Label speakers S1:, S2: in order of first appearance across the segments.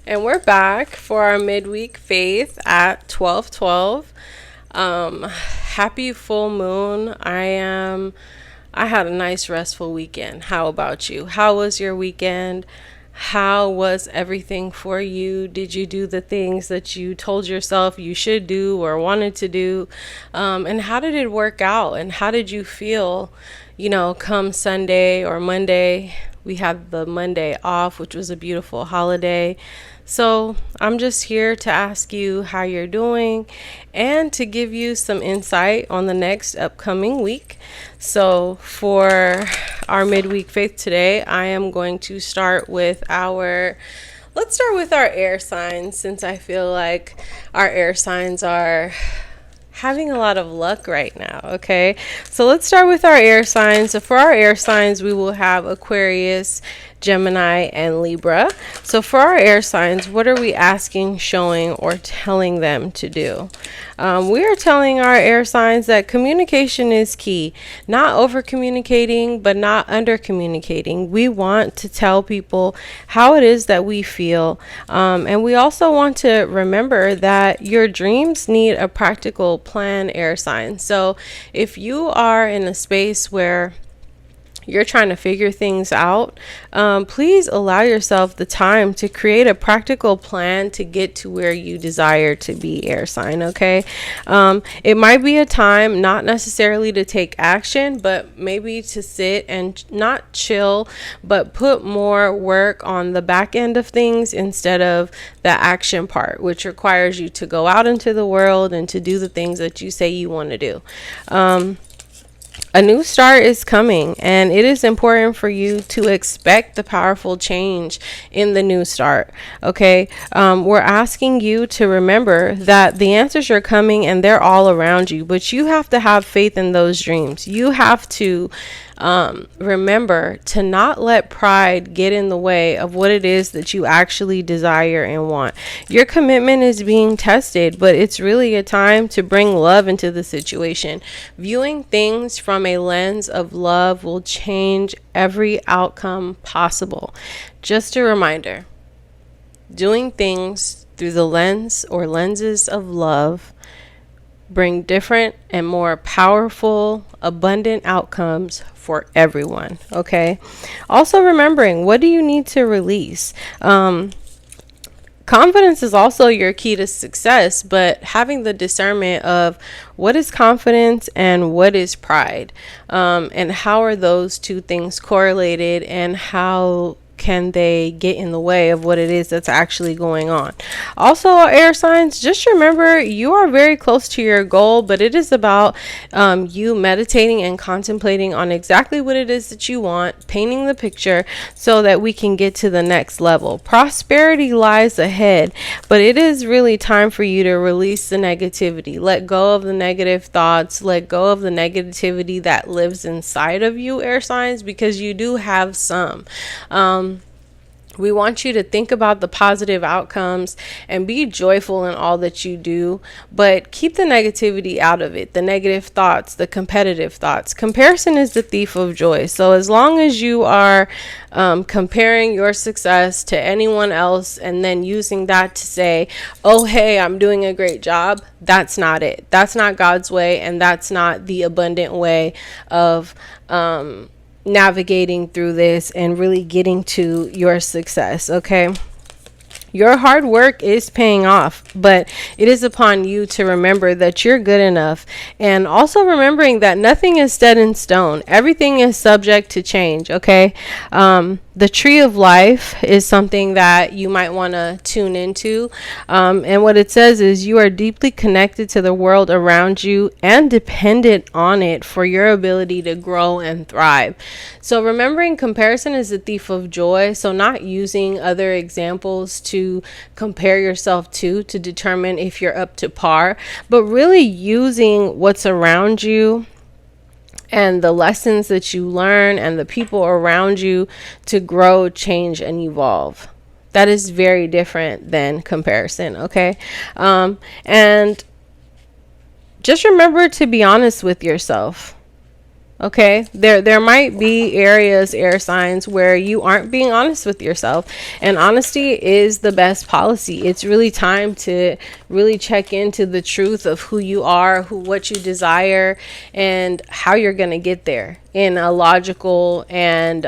S1: And we're back for our midweek faith at 12:12. Happy full moon. I had a nice restful weekend. How about you? How was your weekend? How was everything for you? Did you do the things that you told yourself you should do or wanted to do? And how did it work out? And how did you feel, come Sunday or Monday? We had the Monday off, which was a beautiful holiday. So I'm just here to ask you how you're doing and to give you some insight on the next upcoming week. So for our midweek faith today, I am going to start with let's start with our air signs, since I feel like our air signs are having a lot of luck right now. Okay, so let's start with our air signs. So for our air signs, we will have Aquarius, Gemini, and Libra. So for our air signs, what are we asking, showing, or telling them to do? We are telling our air signs that communication is key. Not over communicating, but not under communicating. We want to tell people how it is that we feel. And we also want to remember that your dreams need a practical plan, air sign. So if you are in a space where you're trying to figure things out, please allow yourself the time to create a practical plan to get to where you desire to be, air sign. Okay. It might be a time not necessarily to take action, but maybe to sit and not chill, but put more work on the back end of things instead of the action part, which requires you to go out into the world and to do the things that you say you want to do. A new start is coming, and it is important for you to expect the powerful change in the new start. Okay. We're asking you to remember that the answers are coming and they're all around you, but you have to have faith in those dreams. You have to remember to not let pride get in the way of what it is that you actually desire and want. Your commitment is being tested, but it's really a time to bring love into the situation. Viewing things from a lens of love will change every outcome possible. Just a reminder, doing things through the lens or lenses of love bring different and more powerful, abundant outcomes for everyone. Okay. Also remembering, what do you need to release? Confidence is also your key to success, but having the discernment of what is confidence and what is pride, and how are those two things correlated, and how can they get in the way of what it is that's actually going on. Also, air signs, just remember you are very close to your goal, but it is about you meditating and contemplating on exactly what it is that you want, painting the picture so that we can get to the next level. Prosperity lies ahead, but it is really time for you to release the negativity. Let go of the negative thoughts, let go of the negativity that lives inside of you, air signs, because you do have some. We want you to think about the positive outcomes and be joyful in all that you do, but keep the negativity out of it, the negative thoughts, the competitive thoughts. Comparison is the thief of joy. So as long as you are comparing your success to anyone else and then using that to say, oh, hey, I'm doing a great job, that's not it. That's not God's way, and that's not the abundant way of navigating through this and really getting to your success. Okay. Your hard work is paying off, but it is upon you to remember that you're good enough. And also remembering that nothing is set in stone. Everything is subject to change. Okay. The tree of life is something that you might want to tune into. And what it says is you are deeply connected to the world around you and dependent on it for your ability to grow and thrive. So remembering comparison is a thief of joy. So not using other examples to compare yourself to determine if you're up to par, but really using what's around you and the lessons that you learn and the people around you to grow, change, and evolve. That is very different than comparison. Okay. And just remember to be honest with yourself. Okay, there might be areas, air signs, where you aren't being honest with yourself, and honesty is the best policy. It's really time to really check into the truth of who you are, what you desire, and how you're going to get there in a logical and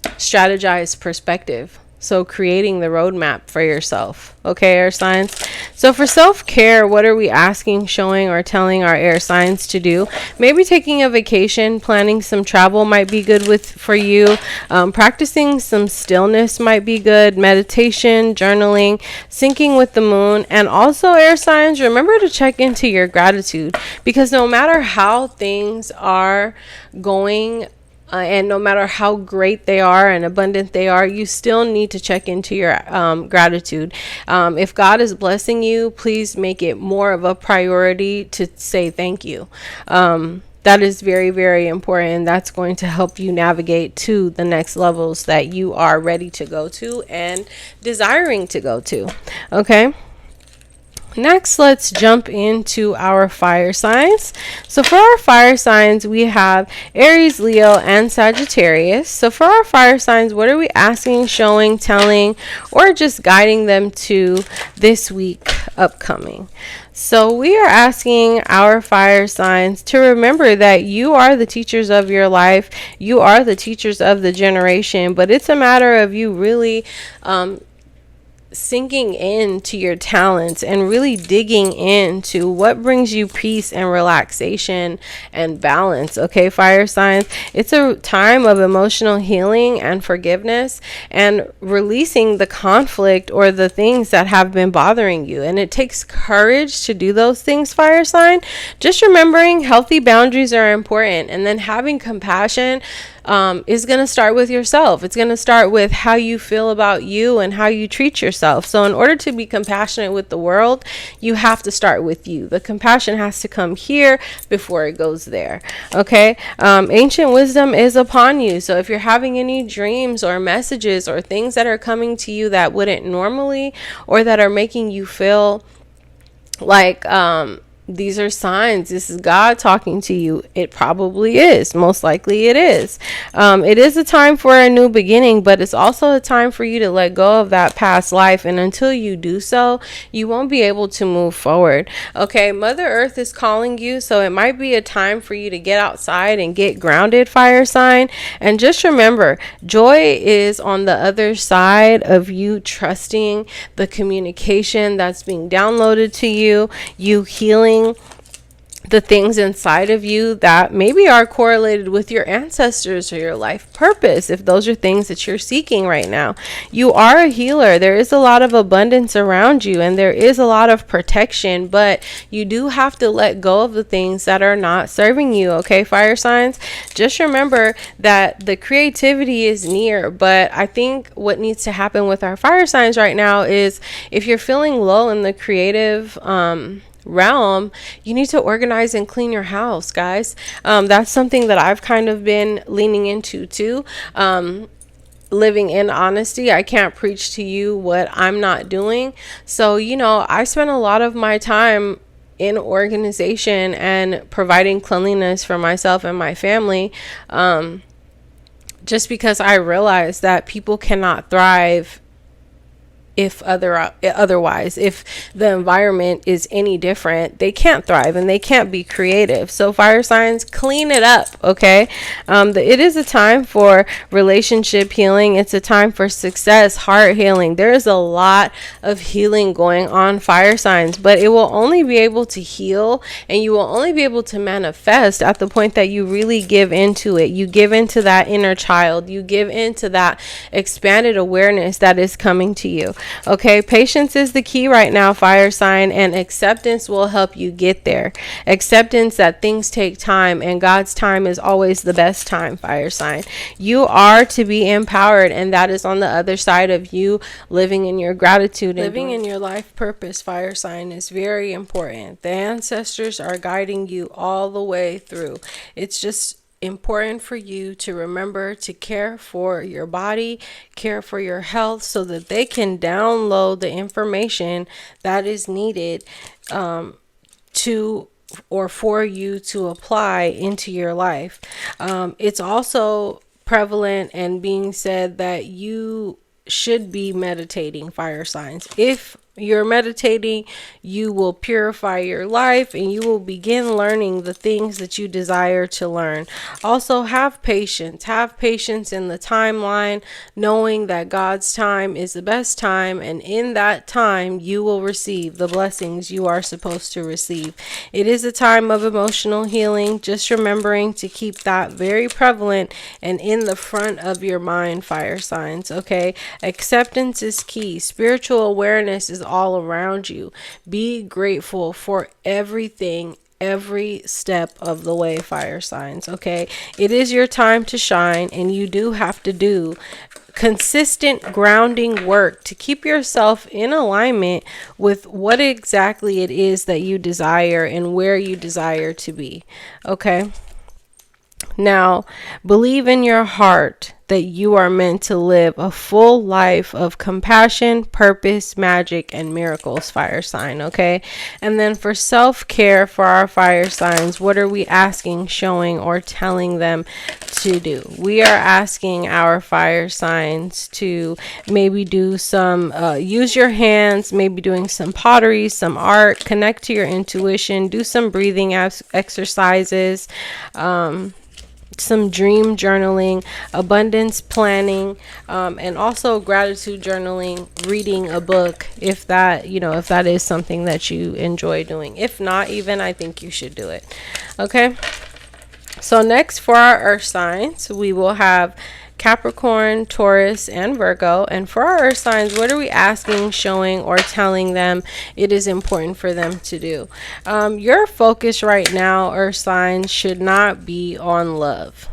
S1: strategized perspective. So creating the roadmap for yourself. Okay, air signs. So for self-care, what are we asking, showing, or telling our air signs to do? Maybe taking a vacation, planning some travel might be good for you. Practicing some stillness might be good. Meditation, journaling, syncing with the moon. And also, air signs, remember to check into your gratitude, because no matter how things are going, and no matter how great they are and abundant they are, you still need to check into your gratitude. If God is blessing you, please make it more of a priority to say thank you. That is very, very important. And that's going to help you navigate to the next levels that you are ready to go to and desiring to go to. Okay. Next, let's jump into our fire signs. So for our fire signs, we have Aries, Leo, and Sagittarius. So for our fire signs, what are we asking, showing, telling, or just guiding them to this week upcoming? So we are asking our fire signs to remember that you are the teachers of your life. You are the teachers of the generation, but it's a matter of you really sinking into your talents and really digging into what brings you peace and relaxation and balance. Okay, fire signs, it's a time of emotional healing and forgiveness and releasing the conflict or the things that have been bothering you. And it takes courage to do those things, fire sign. Just remembering healthy boundaries are important, and then having compassion is going to start with yourself. It's going to start with how you feel about you and how you treat yourself. So in order to be compassionate with the world, you have to start with you. The compassion has to come here before it goes there. Okay. Ancient wisdom is upon you. So if you're having any dreams or messages or things that are coming to you that wouldn't normally, or that are making you feel like, these are signs, this is God talking to you, it probably is. Most likely it is. It is a time for a new beginning, but it's also a time for you to let go of that past life. And until you do so, you won't be able to move forward. Okay, Mother Earth is calling you, so it might be a time for you to get outside and get grounded, fire sign. And just remember, joy is on the other side of you trusting the communication that's being downloaded to you, you healing the things inside of you that maybe are correlated with your ancestors or your life purpose. If those are things that you're seeking right now, you are a healer. There is a lot of abundance around you, and there is a lot of protection, but you do have to let go of the things that are not serving you. Okay, fire signs, just remember that the creativity is near, but I think what needs to happen with our fire signs right now is, if you're feeling low in the creative realm, you need to organize and clean your house, guys. That's something that I've kind of been leaning into too. Living in honesty, I can't preach to you what I'm not doing. So, I spend a lot of my time in organization and providing cleanliness for myself and my family, just because I realize that people cannot thrive otherwise. If the environment is any different, they can't thrive and they can't be creative. So fire signs, clean it up. Okay. It is a time for relationship healing. It's a time for success, heart healing. There is a lot of healing going on, fire signs, but it will only be able to heal, and you will only be able to manifest at the point that you really give into it. You give into that inner child. You give into that expanded awareness that is coming to you. Okay, patience is the key right now, fire sign, and acceptance will help you get there. Acceptance that things take time, and God's time is always the best time, fire sign. You are to be empowered, and that is on the other side of you living in your gratitude. Living in your life purpose, fire sign, is very important. The ancestors are guiding you all the way through. It's just important for you to remember to care for your body, care for your health, so that they can download the information that is needed to or for you to apply into your life. It's also prevalent and being said that you should be meditating, fire signs. If you're meditating, you will purify your life and you will begin learning the things that you desire to learn. Also, have patience. Have patience in the timeline, knowing that God's time is the best time, and in that time, you will receive the blessings you are supposed to receive. It is a time of emotional healing. Just remembering to keep that very prevalent and in the front of your mind, fire signs. Okay, acceptance is key. Spiritual awareness is all around you. Be grateful for everything, every step of the way, fire signs. Okay, it is your time to shine, and you do have to do consistent grounding work to keep yourself in alignment with what exactly it is that you desire and where you desire to be. Okay, now believe in your heart that you are meant to live a full life of compassion, purpose, magic, and miracles, fire sign. Okay, and then for self-care for our fire signs, what are we asking, showing, or telling them to do? We are asking our fire signs to maybe do some use your hands, maybe doing some pottery, some art, connect to your intuition, do some breathing exercises, some dream journaling, abundance planning, and also gratitude journaling, reading a book, if that is something that you enjoy doing. If not, even, I think you should do it. Okay, so next for our earth signs, we will have Capricorn, Taurus, and Virgo. And for our earth signs, what are we asking, showing, or telling them it is important for them to do? Your focus right now, earth signs, should not be on love.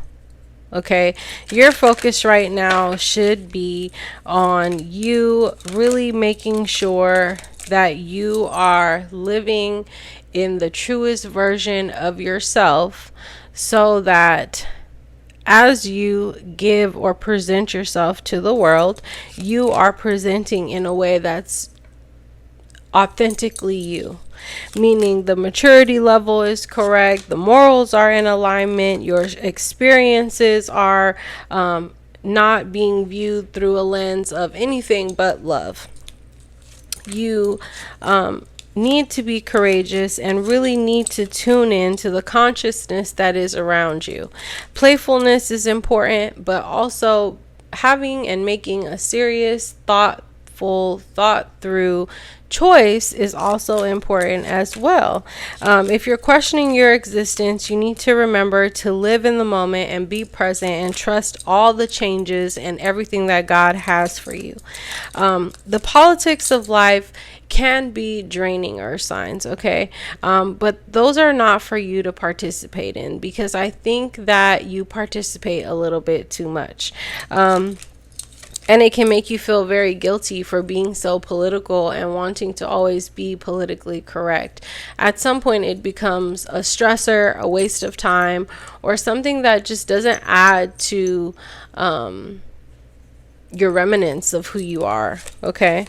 S1: Okay, your focus right now should be on you really making sure that you are living in the truest version of yourself, so that as you give or present yourself to the world, you are presenting in a way that's authentically you. Meaning the maturity level is correct, the morals are in alignment, your experiences are not being viewed through a lens of anything but love. You need to be courageous and really need to tune in to the consciousness that is around you. Playfulness is important, but also having and making a serious, thoughtful, thought through choice is also important as well. If you're questioning your existence, you need to remember to live in the moment and be present and trust all the changes and everything that God has for you. The politics of life can be draining, earth signs, okay? But those are not for you to participate in, because I think that you participate a little bit too much. And it can make you feel very guilty for being so political and wanting to always be politically correct. At some point, it becomes a stressor, a waste of time, or something that just doesn't add to your remnants of who you are, okay?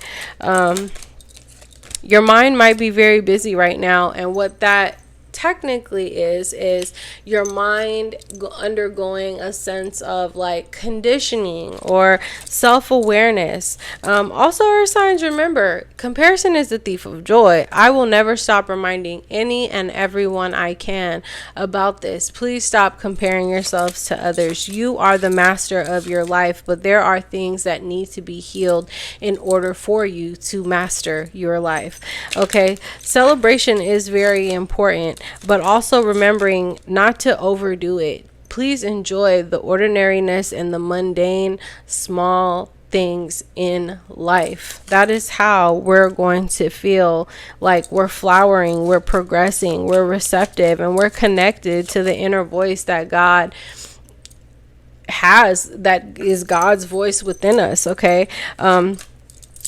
S1: Your mind might be very busy right now, and what that technically is your mind undergoing a sense of like conditioning or self-awareness. Also, our signs, remember, comparison is the thief of joy. I will never stop reminding any and everyone I can about this. Please stop comparing yourselves to others. You are the master of your life, but there are things that need to be healed in order for you to master your life. Okay, celebration is very important, but also remembering not to overdo it. Please enjoy the ordinariness and the mundane, small things in life. That is how we're going to feel like we're flowering, we're progressing, we're receptive, and we're connected to the inner voice that God has, that is God's voice within us, okay?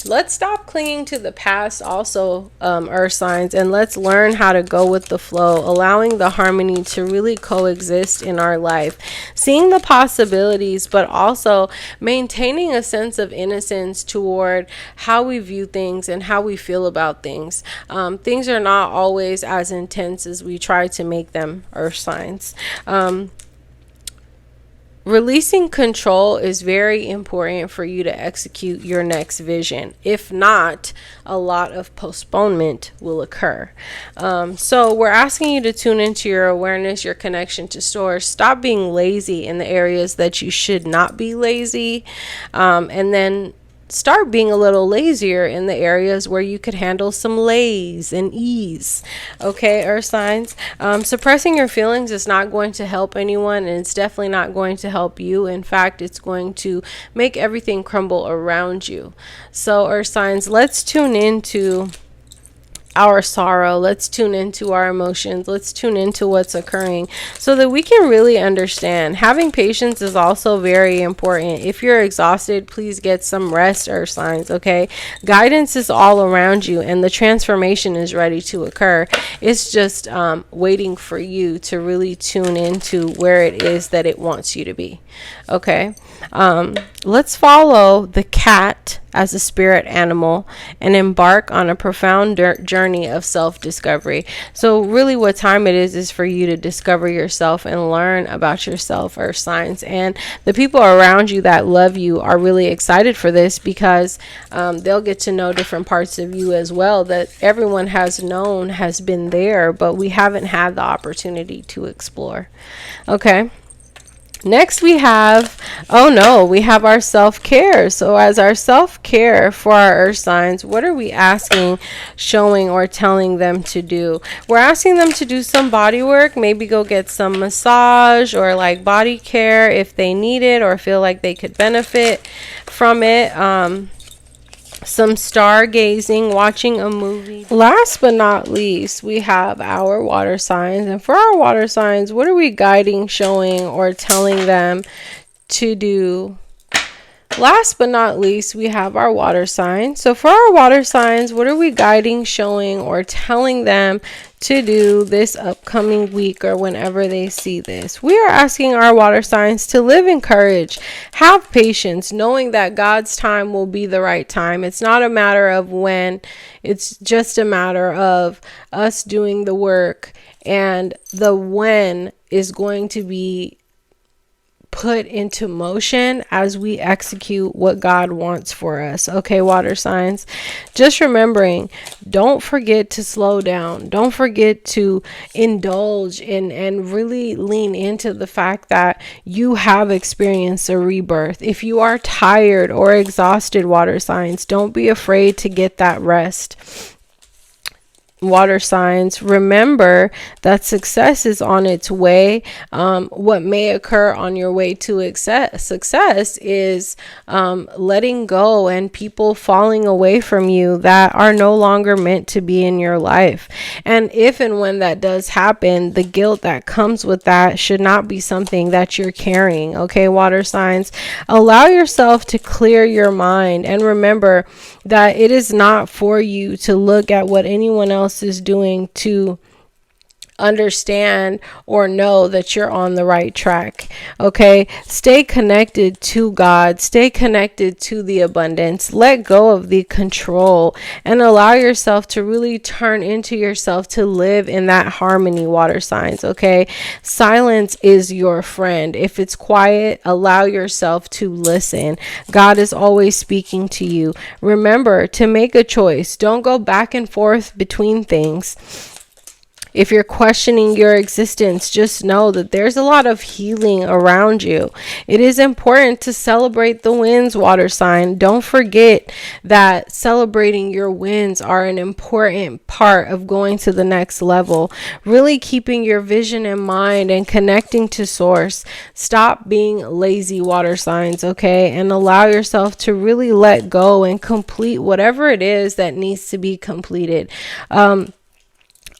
S1: Let's stop clinging to the past also, earth signs, and let's learn how to go with the flow, allowing the harmony to really coexist in our life, seeing the possibilities, but also maintaining a sense of innocence toward how we view things and how we feel about things. Things are not always as intense as we try to make them, earth signs. Releasing control is very important for you to execute your next vision. If not, a lot of postponement will occur. So we're asking you to tune into your awareness, your connection to source. Stop being lazy in the areas that you should not be lazy. And then start being a little lazier in the areas where you could handle some laze and ease. Okay, earth signs. Suppressing your feelings is not going to help anyone, and it's definitely not going to help you. In fact, it's going to make everything crumble around you. So, earth signs, let's tune into our sorrow. Let's tune into our emotions. Let's tune into what's occurring so that we can really understand. Having patience is also very important. If you're exhausted, please get some rest, earth signs. Okay, guidance is all around you and the transformation is ready to occur. It's just waiting for you to really tune into where it is that it wants you to be. Okay, let's follow the cat as a spirit animal and embark on a profound journey of self-discovery. So really what time it is for you to discover yourself and learn about yourself, earth signs. And the people around you that love you are really excited for this because they'll get to know different parts of you as well that everyone has known has been there, but we haven't had the opportunity to explore. Okay. Next we have our self-care. So as our self-care for our earth signs, what are we asking, showing, or telling them to do? We're asking them to do some body work, maybe go get some massage or like body care if they need it or feel like they could benefit from it. Some stargazing, watching a movie. Last but not least, we have our water signs. And for our water signs, what are we guiding, showing, or telling them to do? Last but not least, we have our water signs. So for our water signs, what are we guiding, showing, or telling them to do this upcoming week or whenever they see this? We are asking our water signs to live in courage, have patience, knowing that God's time will be the right time. It's not a matter of when, it's just a matter of us doing the work, and the when is going to be put into motion as we execute what God wants for us. Okay, water signs, just remembering, don't forget to slow down. Don't forget to indulge and really lean into the fact that you have experienced a rebirth. If you are tired or exhausted, water signs, don't be afraid to get that rest. Water signs, remember that success is on its way. What may occur on your way to success is letting go and people falling away from you that are no longer meant to be in your life. And if and when that does happen, the guilt that comes with that should not be something that you're carrying. Okay, water signs, allow yourself to clear your mind and remember that it is not for you to look at what anyone else is doing to understand or know that you're on the right track. Okay, stay connected to God, stay connected to the abundance, let go of the control, and allow yourself to really turn into yourself to live in that harmony, water signs. Okay, silence is your friend. If it's quiet, allow yourself to listen. God is always speaking to you. Remember to make a choice. Don't go back and forth between things. If you're questioning your existence, just know that there's a lot of healing around you. It is important to celebrate the wins, water sign. Don't forget that celebrating your wins are an important part of going to the next level. Really keeping your vision in mind and connecting to source. Stop being lazy, water signs, okay? And allow yourself to really let go and complete whatever it is that needs to be completed.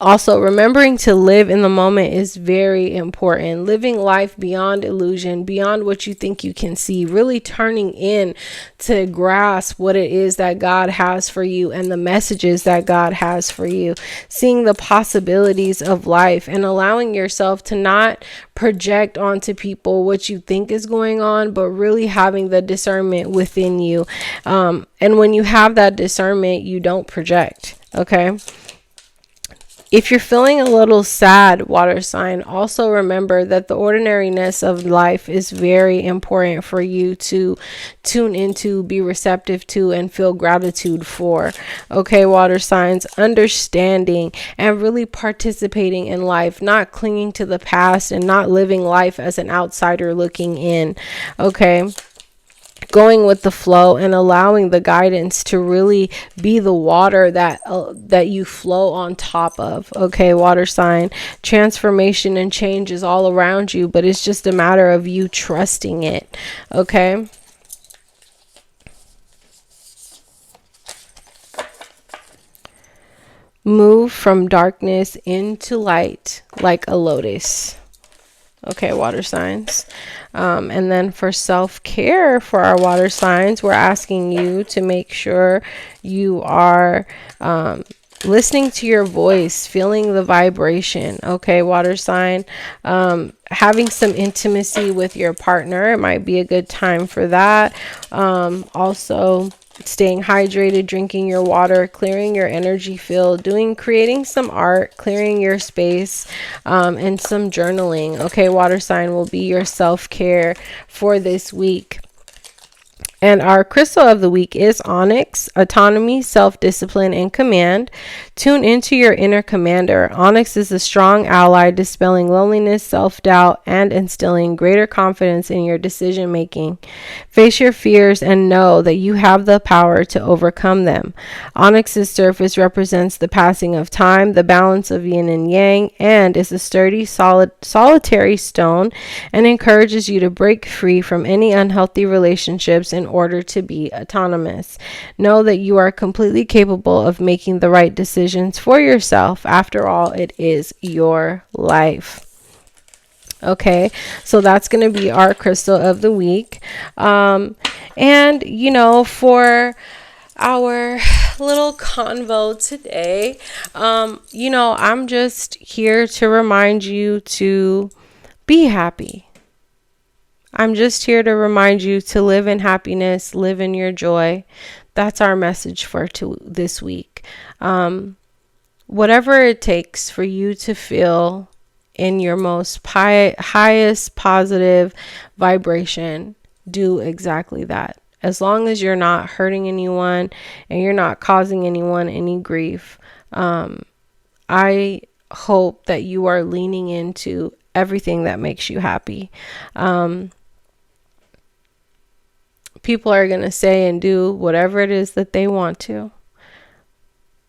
S1: Also, remembering to live in the moment is very important. Living life beyond illusion, beyond what you think you can see, really turning in to grasp what it is that God has for you and the messages that God has for you. Seeing the possibilities of life and allowing yourself to not project onto people what you think is going on, but really having the discernment within you. And when you have that discernment, you don't project. Okay. If you're feeling a little sad, water sign, also remember that the ordinariness of life is very important for you to tune into, be receptive to, and feel gratitude for. Okay, water signs, understanding and really participating in life, not clinging to the past and not living life as an outsider looking in. Okay. Going with the flow and allowing the guidance to really be the water that you flow on top of. Okay, water sign, transformation and change is all around you, but it's just a matter of you trusting it. Okay. Move from darkness into light like a lotus. Okay, water signs. And then for self-care for our water signs, we're asking you to make sure you are listening to your voice, feeling the vibration. Okay, water sign. Having some intimacy with your partner. It might be a good time for that. Also, staying hydrated, drinking your water, clearing your energy field, creating some art, clearing your space, and some journaling. Okay, water sign will be your self-care for this week. And our crystal of the week is onyx, autonomy, self-discipline, and command. Tune into your inner commander. Onyx is a strong ally, dispelling loneliness, self-doubt, and instilling greater confidence in your decision making. Face your fears and know that you have the power to overcome them. Onyx's surface represents the passing of time, the balance of yin and yang, and is a sturdy, solitary stone, and encourages you to break free from any unhealthy relationships in order to be autonomous. Know that you are completely capable of making the right decisions for yourself. After all, it is your life. Okay, so that's going to be our crystal of the week. And, for our little convo today, I'm just here to remind you to be happy. I'm just here to remind you to live in happiness, live in your joy. That's our message for this week. Whatever it takes for you to feel in your most highest positive vibration, do exactly that. As long as you're not hurting anyone and you're not causing anyone any grief, I hope that you are leaning into everything that makes you happy. People are going to say and do whatever it is that they want to,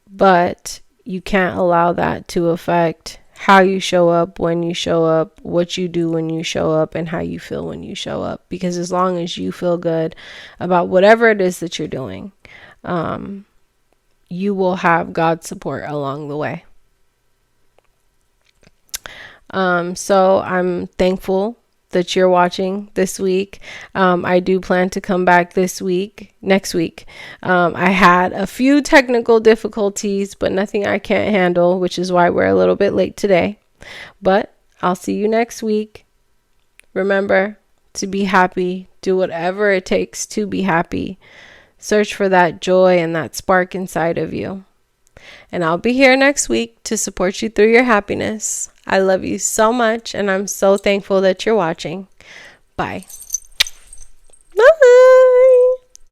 S1: but you can't allow that to affect how you show up, when you show up, what you do when you show up, and how you feel when you show up. Because as long as you feel good about whatever it is that you're doing, you will have God's support along the way. So I'm thankful that you're watching this week. I do plan to come back next week. I had a few technical difficulties, but nothing I can't handle, which is why we're a little bit late today. But I'll see you next week. Remember to be happy. Do whatever it takes to be happy. Search for that joy and that spark inside of you. And I'll be here next week to support you through your happiness. I love you so much, and I'm so thankful that you're watching. Bye. Bye.